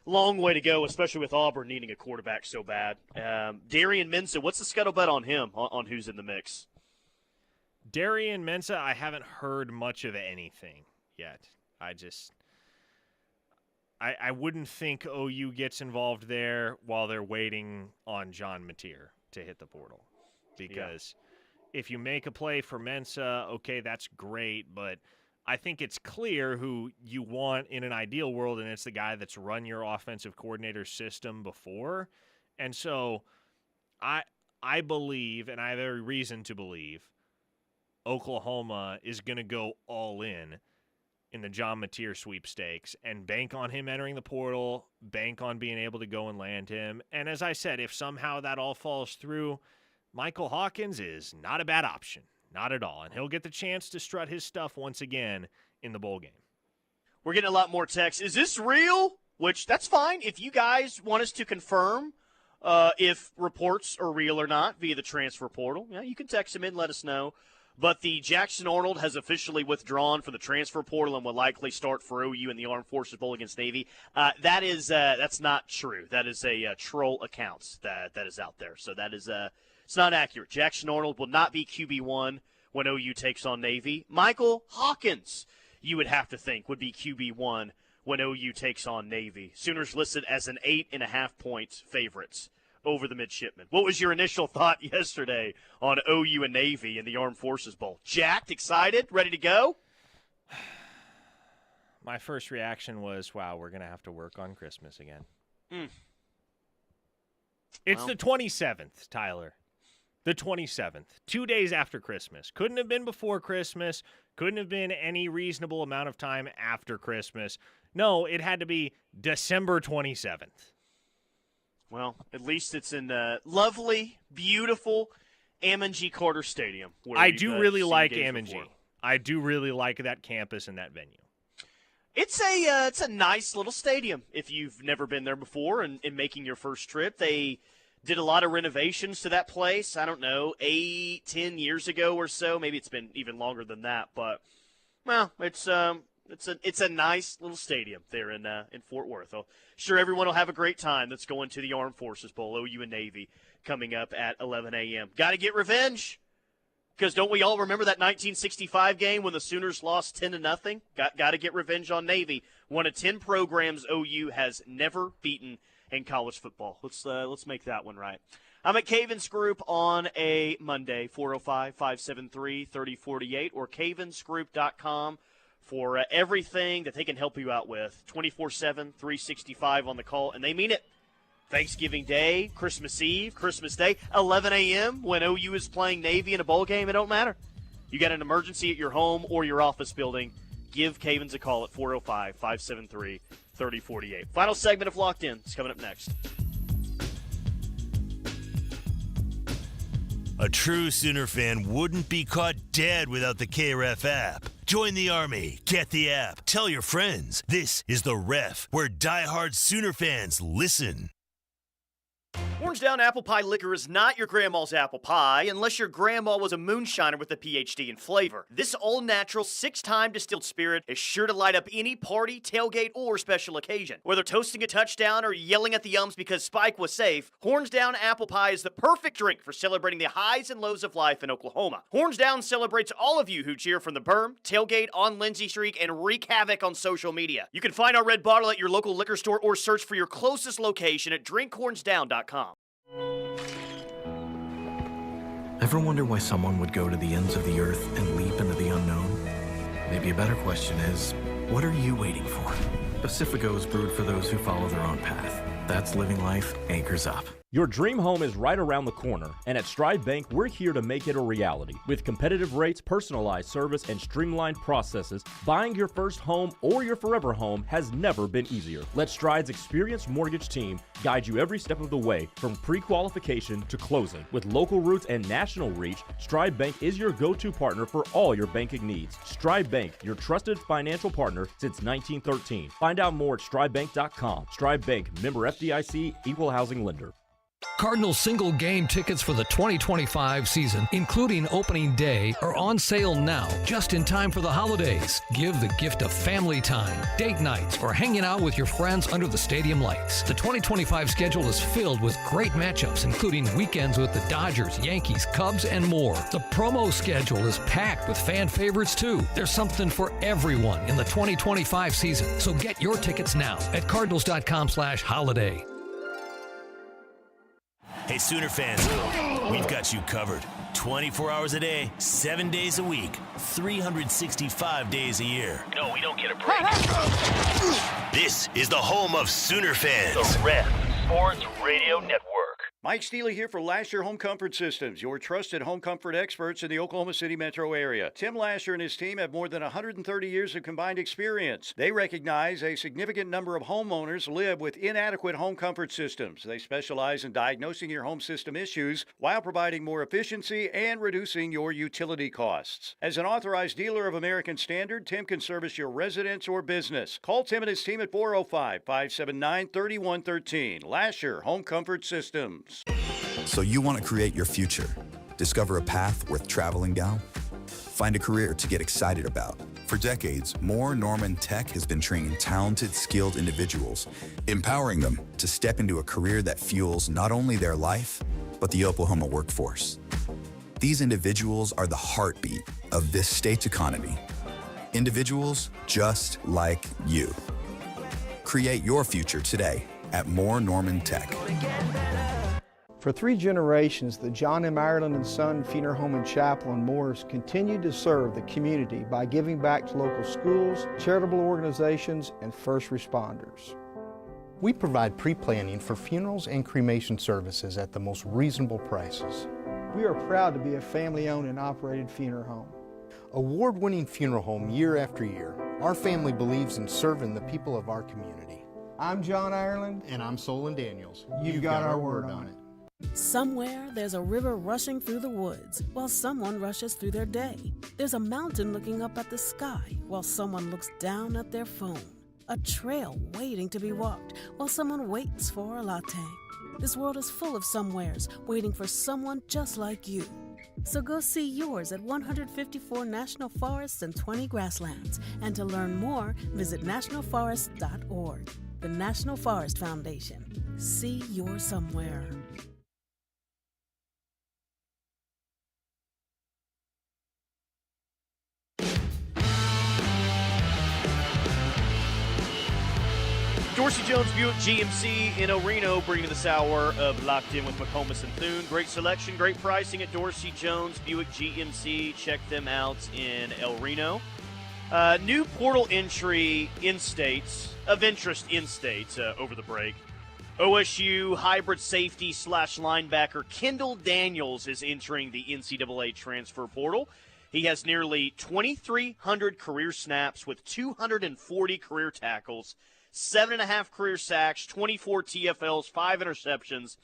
long way to go, especially with Auburn needing a quarterback so bad. Darian Mensa, what's the scuttlebutt on him, on who's in the mix? Darian Mensa, I haven't heard much of anything yet. I wouldn't think OU gets involved there while they're waiting on John Mateer to hit the portal. Because if you make a play for Mensa, okay, that's great, but I think it's clear who you want in an ideal world, and it's the guy that's run your offensive coordinator system before. And so I believe, and I have every reason to believe, Oklahoma is going to go all in the John Mateer sweepstakes and bank on him entering the portal, bank on being able to go and land him. And as I said, if somehow that all falls through, Michael Hawkins is not a bad option. Not at all. And he'll get the chance to strut his stuff once again in the bowl game. We're getting a lot more texts. Is this real? which that's fine. If you guys want us to confirm if reports are real or not via the transfer portal, you can text them in, let us know. But the Jackson Arnold has officially withdrawn from the transfer portal and will likely start for OU in the Armed Forces Bowl against Navy. That's not true. That is a troll account that is out there. So that is it's not accurate. Jackson Arnold will not be QB1 when OU takes on Navy. Michael Hawkins, you would have to think, would be QB1 when OU takes on Navy. Sooners listed as an 8.5-point favorites over the midshipmen. What was your initial thought yesterday on OU and Navy in the Armed Forces Bowl? Jacked, excited, ready to go? My first reaction was, wow, we're going to have to work on Christmas again. It's the 27th, Tyler. The 27th. 2 days after Christmas. Couldn't have been before Christmas. Couldn't have been any reasonable amount of time after Christmas. No, it had to be December 27th. Well, at least it's in lovely, beautiful Ammon G. Carter Stadium. I do really like Ammon G. I do really like that campus and that venue. It's a nice little stadium if you've never been there before and making your first trip. They did a lot of renovations to that place, I don't know, 8-10 years ago or so. Maybe it's been even longer than that. But, well, it's a nice little stadium there in Fort Worth. I'm sure everyone will have a great time that's going to the Armed Forces Bowl, OU and Navy, coming up at 11 a.m. Got to get revenge, because don't we all remember that 1965 game when the Sooners lost 10-0? Got to get revenge on Navy. One of 10 programs OU has never beaten in college football. Let's make that one right. I'm at Cavens Group on a Monday, 405-573-3048, or cavensgroup.com. for everything that they can help you out with, 24/7, 365 on the call, and they mean it. Thanksgiving Day, Christmas Eve, Christmas Day, 11 a.m. when OU is playing Navy in a bowl game, it don't matter. You got an emergency at your home or your office building, give Cavens a call at 405-573-3048. Final segment of Locked In is coming up next. A true Sooner fan wouldn't be caught dead without the KREF app. Join the Army. Get the app. Tell your friends. This is The Ref, where diehard Sooner fans listen. Orange Down Apple Pie Liquor is not your grandma's apple pie unless your grandma was a moonshiner with a PhD in flavor. This all-natural, 6-time distilled spirit is sure to light up any party, tailgate, or special occasion. Whether toasting a touchdown or yelling at the Yums because Spike was safe, Horns Down Apple Pie is the perfect drink for celebrating the highs and lows of life in Oklahoma. Horns Down celebrates all of you who cheer from the berm, tailgate, on Lindsay Street, and wreak havoc on social media. You can find our red bottle at your local liquor store or search for your closest location at drinkhornsdown.com. Ever wonder why someone would go to the ends of the earth and leap into the unknown? Maybe a better question is, what are you waiting for? Pacifico is brewed for those who follow their own path. That's living life anchors up. Your dream home is right around the corner, and at Stride Bank, we're here to make it a reality. With competitive rates, personalized service, and streamlined processes, buying your first home or your forever home has never been easier. Let Stride's experienced mortgage team guide you every step of the way, from pre-qualification to closing. With local roots and national reach, Stride Bank is your go-to partner for all your banking needs. Stride Bank, your trusted financial partner since 1913. Find out more at stridebank.com. Stride Bank, member FDIC, equal housing lender. Cardinals single game tickets for the 2025 season, including opening day, are on sale now, just in time for the holidays. Give the gift of family time, date nights, or hanging out with your friends under the stadium lights. The 2025 schedule is filled with great matchups, including weekends with the Dodgers, Yankees, Cubs, and more. The promo schedule is packed with fan favorites, too. There's something for everyone in the 2025 season, so get your tickets now at cardinals.com/holiday. Hey, Sooner fans, we've got you covered. 24 hours a day, 7 days a week, 365 days a year. No, we don't get a break. This is the home of Sooner fans. The Ref Sports Radio Network. Mike Steele here for Lasher Home Comfort Systems, your trusted home comfort experts in the Oklahoma City metro area. Tim Lasher and his team have more than 130 years of combined experience. They recognize a significant number of homeowners live with inadequate home comfort systems. They specialize in diagnosing your home system issues while providing more efficiency and reducing your utility costs. As an authorized dealer of American Standard, Tim can service your residence or business. Call Tim and his team at 405-579-3113. Lasher Home Comfort Systems. So you want to create your future? Discover a path worth traveling down? Find a career to get excited about. For decades, Moore Norman Tech has been training talented, skilled individuals, empowering them to step into a career that fuels not only their life, but the Oklahoma workforce. These individuals are the heartbeat of this state's economy. Individuals just like you. Create your future today at Moore Norman Tech. For 3 generations, the John M. Ireland & Son Funeral Home and Chapel in Morris continued to serve the community by giving back to local schools, charitable organizations, and first responders. We provide pre-planning for funerals and cremation services at the most reasonable prices. We are proud to be a family-owned and operated funeral home. Award-winning funeral home year after year, our family believes in serving the people of our community. I'm John Ireland. And I'm Solon Daniels. You've got our word on it. Somewhere, there's a river rushing through the woods while someone rushes through their day. There's a mountain looking up at the sky while someone looks down at their phone. A trail waiting to be walked while someone waits for a latte. This world is full of somewheres waiting for someone just like you. So go see yours at 154 national forests and 20 grasslands. And to learn more, visit nationalforest.org. The National Forest Foundation. See your somewhere. Dorsey Jones Buick GMC in El Reno, bringing this hour of Locked In with McComas and Thune. Great selection, great pricing at Dorsey Jones Buick GMC. Check them out in El Reno. New portal entry in states, of interest in states over the break. OSU hybrid safety / linebacker Kendall Daniels is entering the NCAA transfer portal. He has nearly 2,300 career snaps with 240 career tackles, 7.5 career sacks, 24 TFLs, 5 interceptions,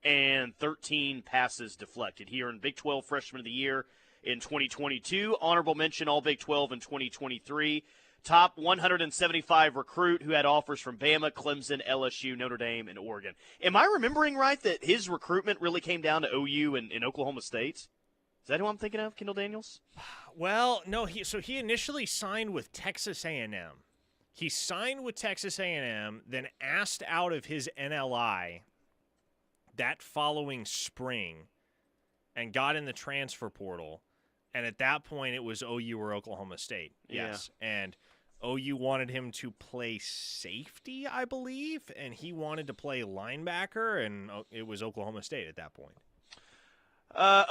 and 13 passes deflected. Here in Big 12 Freshman of the Year in 2022. Honorable mention All Big 12 in 2023. Top 175 recruit who had offers from Bama, Clemson, LSU, Notre Dame, and Oregon. Am I remembering right that his recruitment really came down to OU and Oklahoma State? Is that who I'm thinking of, Kendall Daniels? Well, no. He initially signed with Texas A&M. He signed with Texas A&M, then asked out of his NLI that following spring and got in the transfer portal. And at that point, it was OU or Oklahoma State. Yes. Yeah. And OU wanted him to play safety, I believe, and he wanted to play linebacker, and it was Oklahoma State at that point.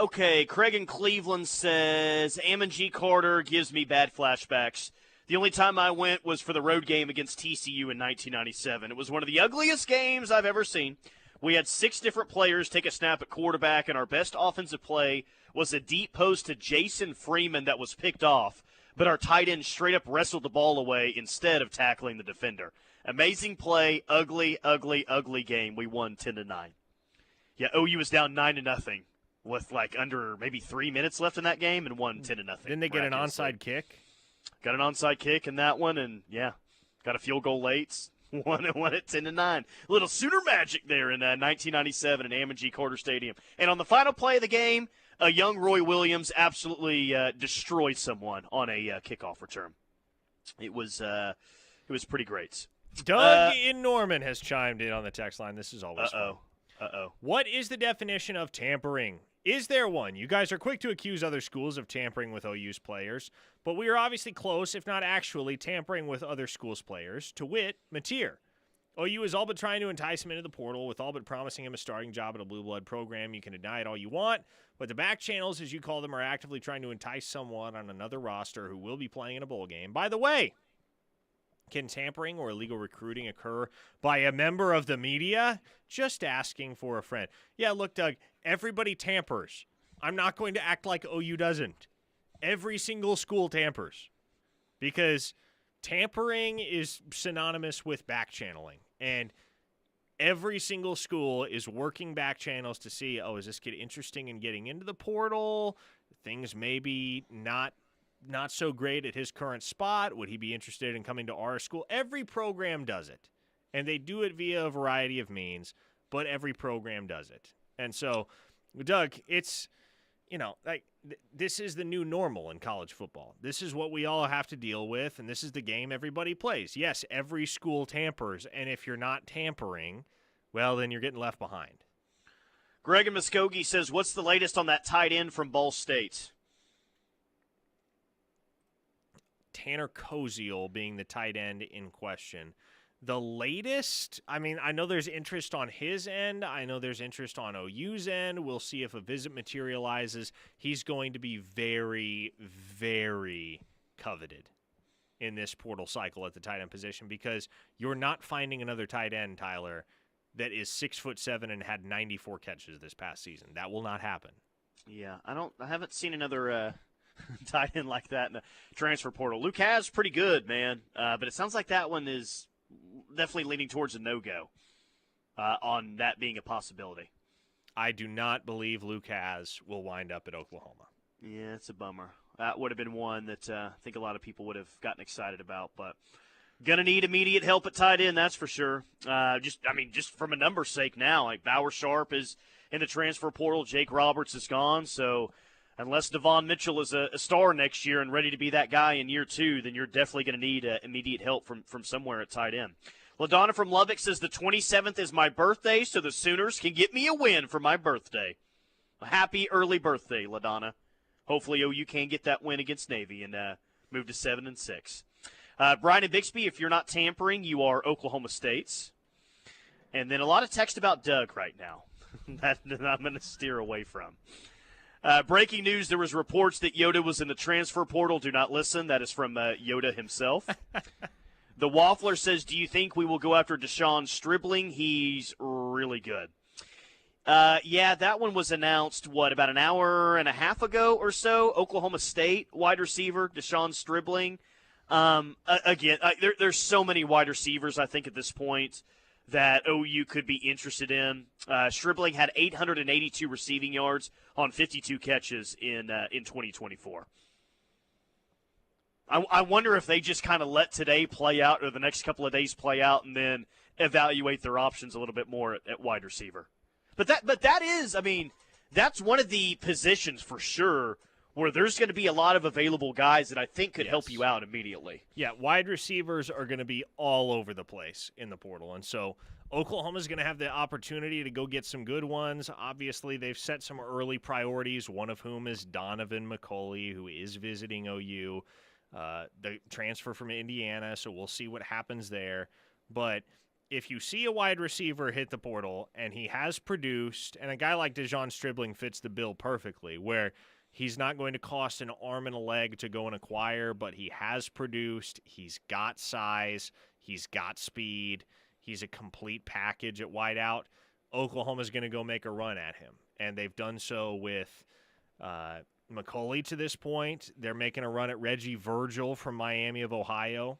Okay, Craig in Cleveland says, Ammon G. Carter gives me bad flashbacks. The only time I went was for the road game against TCU in 1997. It was one of the ugliest games I've ever seen. We had 6 different players take a snap at quarterback, and our best offensive play was a deep post to Jason Freeman that was picked off, but our tight end straight up wrestled the ball away instead of tackling the defender. Amazing play, ugly, ugly, ugly game. We won 10-9. Yeah, OU was down 9-0 with like under maybe 3 minutes left in that game and won 10-0. Didn't they get an onside kick? Got an onside kick in that one, and yeah, got a field goal late. Won at 10-9. Little Sooner magic there in 1997 at Ammon G. Carter Stadium. And on the final play of the game, a young Roy Williams absolutely destroyed someone on a kickoff return. It was pretty great. Doug in Norman has chimed in on the text line. This is always fun. Uh-oh. What is the definition of tampering? Is there one? You guys are quick to accuse other schools of tampering with OU's players, but we are obviously close, if not actually, tampering with other schools' players, to wit, Mateer. OU is all but trying to entice him into the portal, with all but promising him a starting job at a blue blood program. You can deny it all you want, but the back channels, as you call them, are actively trying to entice someone on another roster who will be playing in a bowl game. By the way, Can tampering or illegal recruiting occur by a member of the media just asking for a friend? Yeah, look, Doug, everybody tampers. I'm not going to act like OU doesn't. Every single school tampers because tampering is synonymous with back channeling. And every single school is working back channels to see, is this kid interesting in getting into the portal? Things maybe not so great at his current spot. Would he be interested in coming to our school? Every program does it. And they do it via a variety of means, but every program does it. And so, Doug, it's, this is the new normal in college football. This is what we all have to deal with, and this is the game everybody plays. Yes, every school tampers, and if you're not tampering, well, then you're getting left behind. Greg in Muskogee says, what's the latest on that tight end from Ball State? Tanner Koziel being the tight end in question. The latest, I know there's interest on his end. I know there's interest on OU's end. We'll see if a visit materializes. He's going to be very, very coveted in this portal cycle at the tight end position because you're not finding another tight end, Tyler, that is 6'7" and had 94 catches this past season. That will not happen. Yeah, I haven't seen another tight end like that in the transfer portal. Luke has pretty good, man, but it sounds like that one is definitely leaning towards a no-go on that being a possibility. I do not believe Luke will wind up at Oklahoma. Yeah, it's a bummer. That would have been one that I think a lot of people would have gotten excited about, but going to need immediate help at tight end, that's for sure. Just from a number's sake now, like Bauer Sharp is in the transfer portal, Jake Roberts is gone, so unless Devon Mitchell is a star next year and ready to be that guy in year 2, then you're definitely going to need immediate help from somewhere at tight end. LaDonna from Lubbock says the 27th is my birthday, so the Sooners can get me a win for my birthday. A happy early birthday, LaDonna. Hopefully OU can get that win against Navy and move to 7-6. Brian and Bixby, if you're not tampering, you are Oklahoma State's. And then a lot of text about Doug right now that I'm going to steer away from. Breaking news, there was reports that Yoda was in the transfer portal. Do not listen. That is from Yoda himself. The Waffler says, do you think we will go after Deshaun Stribling? He's really good. Yeah, that one was announced, about an hour and a half ago or so? Oklahoma State wide receiver, Deshaun Stribling. There's so many wide receivers, I think, at this point that OU could be interested in. Stribling had 882 receiving yards on 52 catches in 2024. I wonder if they just kind of let today play out or the next couple of days play out and then evaluate their options a little bit more at wide receiver. But that is, that's one of the positions for sure where there's going to be a lot of available guys that I think could help you out immediately. Yeah, wide receivers are going to be all over the place in the portal. And so Oklahoma's going to have the opportunity to go get some good ones. Obviously, they've set some early priorities, one of whom is Donovan McCulley, who is visiting OU, the transfer from Indiana, so we'll see what happens there. But if you see a wide receiver hit the portal and he has produced, and a guy like Deshaun Stribling fits the bill perfectly, where he's not going to cost an arm and a leg to go and acquire, but he has produced. He's got size. He's got speed. He's a complete package at wideout. Oklahoma's going to go make a run at him, and they've done so with McCulley to this point. They're making a run at Reggie Virgil from Miami of Ohio.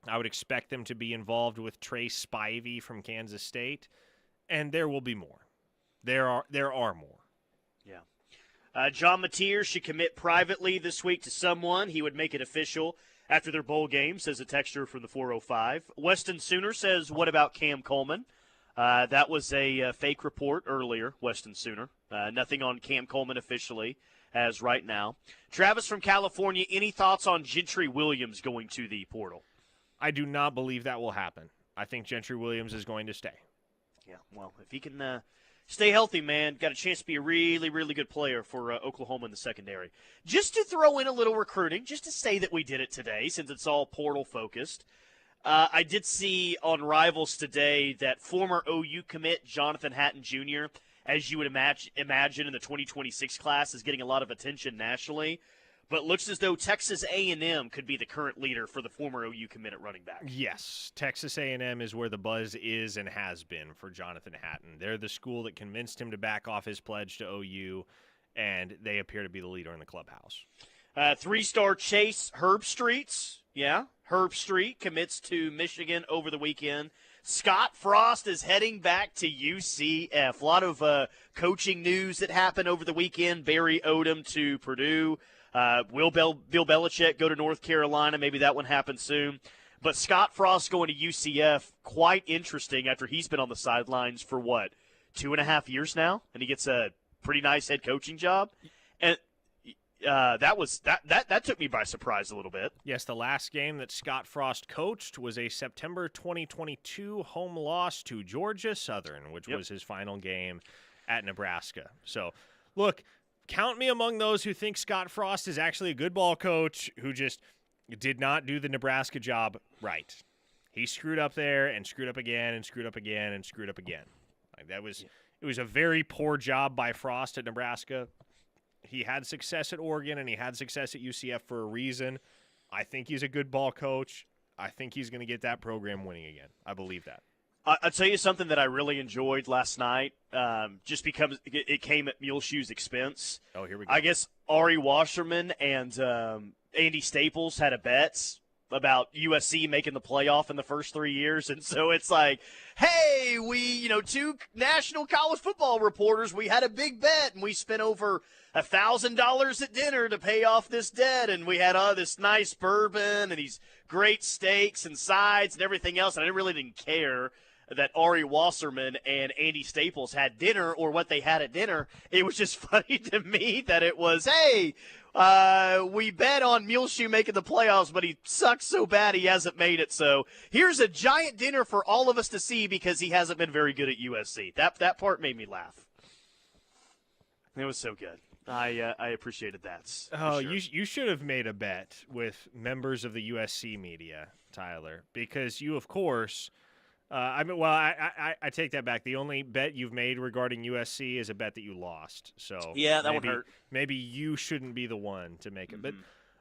I would expect them to be involved with Trey Spivey from Kansas State, and there will be more. There are more. Yeah. John Mateer should commit privately this week to someone. He would make it official after their bowl game, says a texter from the 405. Weston Sooner says, what about Cam Coleman? That was a fake report earlier, Weston Sooner. Nothing on Cam Coleman officially as right now. Travis from California, any thoughts on Gentry Williams going to the portal? I do not believe that will happen. I think Gentry Williams is going to stay. Yeah, well, if he can stay healthy, man, got a chance to be a really, really good player for Oklahoma in the secondary. Just to throw in a little recruiting, just to say that we did it today, since it's all portal-focused, I did see on Rivals today that former OU commit Jonathan Hatton Jr., as you would imagine in the 2026 class, is getting a lot of attention nationally. But looks as though Texas A&M could be the current leader for the former OU commit at running back. Yes, Texas A&M is where the buzz is and has been for Jonathan Hatton. They're the school that convinced him to back off his pledge to OU, and they appear to be the leader in the clubhouse. 3-star Chase Herbstreet. Yeah, Herbstreet commits to Michigan over the weekend. Scott Frost is heading back to UCF. A lot of coaching news that happened over the weekend. Barry Odom to Purdue. Bill Belichick go to North Carolina. Maybe that one happens soon. But Scott Frost going to UCF, quite interesting after he's been on the sidelines for, 2.5 years now? And he gets a pretty nice head coaching job. And that took me by surprise a little bit. Yes, the last game that Scott Frost coached was a September 2022 home loss to Georgia Southern, which was his final game at Nebraska. So, look, count me among those who think Scott Frost is actually a good ball coach who just did not do the Nebraska job right. He screwed up there and screwed up again and screwed up again and screwed up again. It was a very poor job by Frost at Nebraska. He had success at Oregon and he had success at UCF for a reason. I think he's a good ball coach. I think he's going to get that program winning again. I believe that. I'll tell you something that I really enjoyed last night, just because it came at Muleshoe's expense. Oh, here we go. I guess Ari Wasserman and Andy Staples had a bet about USC making the playoff in the first 3 years. And so it's like, hey, we, two national college football reporters, we had a big bet, and we spent over $1,000 at dinner to pay off this debt, and we had this nice bourbon and these great steaks and sides and everything else, and I really didn't care that Ari Wasserman and Andy Staples had dinner or what they had at dinner. It was just funny to me that it was, hey, we bet on Muleshoe making the playoffs, but he sucks so bad he hasn't made it. So here's a giant dinner for all of us to see because he hasn't been very good at USC. That part made me laugh. It was so good. I appreciated that. Oh, sure. You should have made a bet with members of the USC media, Tyler, because you, of course, I take that back. The only bet you've made regarding USC is a bet that you lost. So yeah, that would hurt. Maybe you shouldn't be the one to make it. But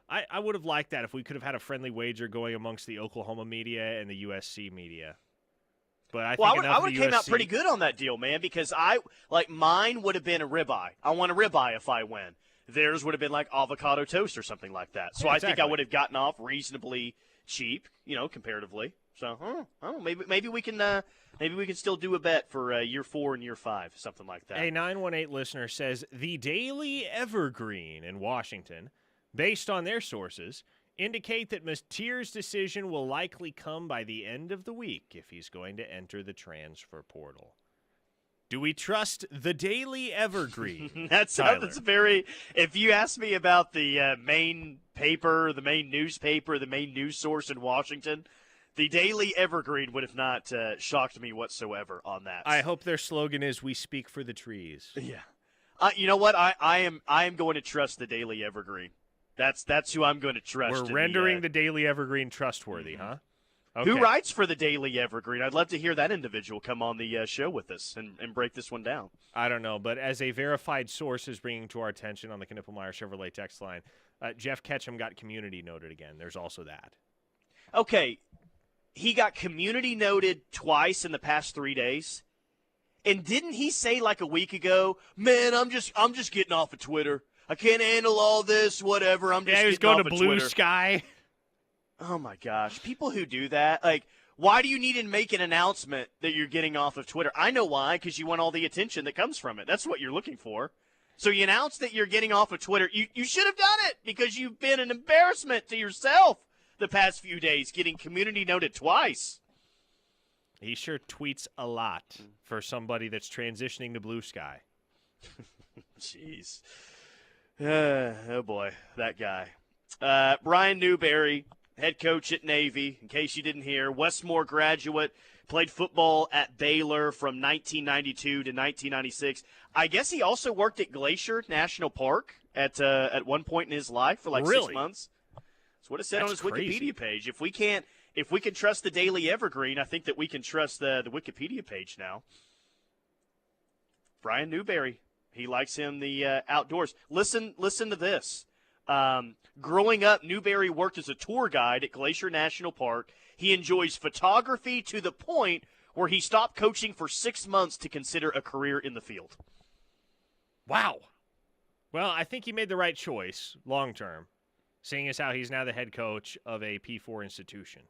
I would have liked that if we could have had a friendly wager going amongst the Oklahoma media and the USC media. But I would have came out pretty good on that deal, man, because mine would have been a ribeye. I want a ribeye if I win. Theirs would have been like avocado toast or something like that. So yeah, exactly. I think I would have gotten off reasonably cheap, comparatively. So maybe we can still do a bet for year 4 and year 5, something like that. A 918 listener says the Daily Evergreen in Washington, based on their sources, indicate that Mateer's decision will likely come by the end of the week if he's going to enter the transfer portal. Do we trust the Daily Evergreen? That's very. If you ask me about the main paper, the main newspaper, the main news source in Washington, the Daily Evergreen would have not shocked me whatsoever on that. I hope their slogan is "We speak for the trees." Yeah. You know what? I am going to trust the Daily Evergreen. That's who I'm going to trust. We're rendering the Daily Evergreen trustworthy, huh? Okay. Who writes for the Daily Evergreen? I'd love to hear that individual come on the show with us and break this one down. I don't know, but as a verified source is bringing to our attention on the Knippelmeyer Chevrolet text line, Jeff Ketchum got community noted again. There's also that. Okay, he got community noted twice in the past 3 days. And didn't he say like a week ago, man, I'm just getting off of Twitter. I can't handle all this, whatever. I'm just he was getting going off to of Blue Twitter. Sky. Oh, my gosh. People who do that, why do you need to make an announcement that you're getting off of Twitter? I know why, because you want all the attention that comes from it. That's what you're looking for. So you announce that you're getting off of Twitter. You should have done it because you've been an embarrassment to yourself the past few days, getting community noted twice. He sure tweets a lot for somebody that's transitioning to Blue Sky. Jeez. Oh, boy, that guy. Brian Newberry, head coach at Navy, in case you didn't hear, Westmore graduate, played football at Baylor from 1992 to 1996. I guess he also worked at Glacier National Park at one point in his life for 6 months. That's what it said on his Wikipedia page. If we can trust the Daily Evergreen, I think that we can trust the Wikipedia page now. Brian Newberry, he likes him the outdoors. Listen to this. Growing up, Newberry worked as a tour guide at Glacier National Park. He enjoys photography to the point where he stopped coaching for 6 months to consider a career in the field. Wow. Well, I think he made the right choice long term, seeing as how he's now the head coach of a P4 institution.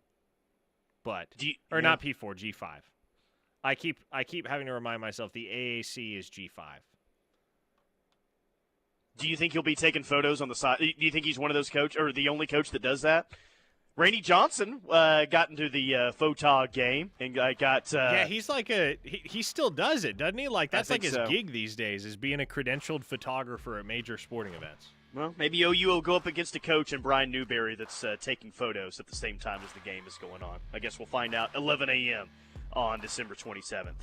But not P4, G5. I keep having to remind myself the AAC is G5. Do you think he'll be taking photos on the side? Do you think he's one of those coach or the only coach that does that? Randy Johnson got into the photog game and got. Yeah, he's like he still does it, doesn't he? Like that's like his gig these days is being a credentialed photographer at major sporting events. Well, maybe OU will go up against a coach in Brian Newberry that's taking photos at the same time as the game is going on. I guess we'll find out 11 a.m. on December 27th.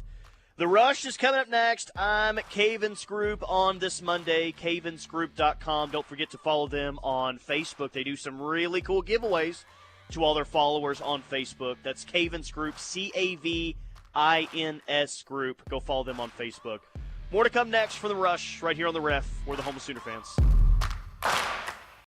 The Rush is coming up next. I'm Caven's Group on this Monday, cavensgroup.com. Don't forget to follow them on Facebook. They do some really cool giveaways to all their followers on Facebook. That's Caven's Group, Cavins Group. Go follow them on Facebook. More to come next for The Rush right here on The Ref. We're the home of Sooner fans.